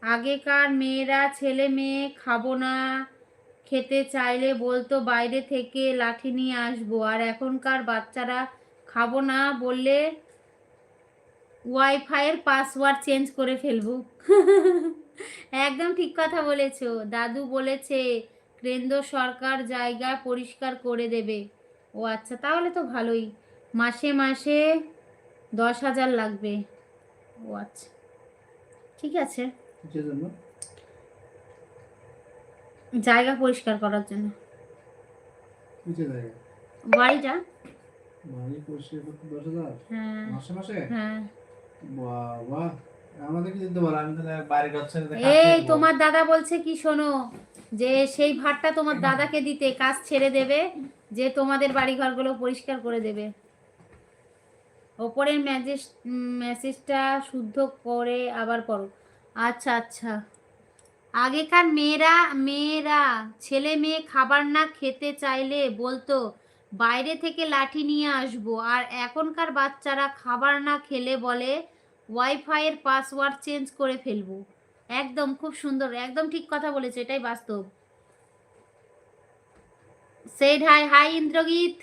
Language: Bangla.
আগেকার মেয়েরা ছেলে মেয়ে খাবো না খেতে চাইলে বলতো বাইরে থেকে লাঠি নিয়ে আসবো, আর এখনকার বাচ্চারা খাবো না বললে ওয়াইফাইয়ের পাসওয়ার্ড চেঞ্জ করে ফেলবো। একদম ঠিক কথা বলেছো। দাদু বলেছে কেন্দ্র সরকার জায়গা পরিষ্কার করে দেবে। ও আচ্ছা, তাহলে তো ভালোই। মাসে মাসে 10,000 লাগবে। ও আচ্ছা, ঠিক আছে। কিসের জন্য? জায়গা পরিষ্কার করার জন্য। কিসের জায়গা? বাড়িটা। বাড়ি পরিষ্কার করতে 10,000 হ্যাঁ মাসে মাসে? হ্যাঁ। বাবা, আমাদেরকে দিতে বলো, আমি তাহলে বাড়ির কাজ ছেড়ে দিয়ে কাজ এই করবো। তোমার দাদা বলছে কি শোনো, যে সেই ভাতটা তোমার দাদাকে দিতে, কাজ ছেড়ে দেবে, যে তোমাদের বাড়ি ঘরগুলো পরিষ্কার করে দেবে। ওপরের মেসেজটা শুদ্ধ করে আবার পড়ো। আচ্ছা আচ্ছা। আগেকার মেয়েরা মেয়েরা ছেলে মেয়ে খাবার না খেতে চাইলে বলতো বাইরে থেকে লাঠি নিয়ে আসবো, আর এখনকার বাচ্চারা খাবার না খেলে বলে ওয়াইফাইয়ের পাসওয়ার্ড চেঞ্জ করে ফেলবো। একদম খুব সুন্দর, একদম ঠিক কথা বলেছে, এটাই বাস্তব। Shed high high Indrajit.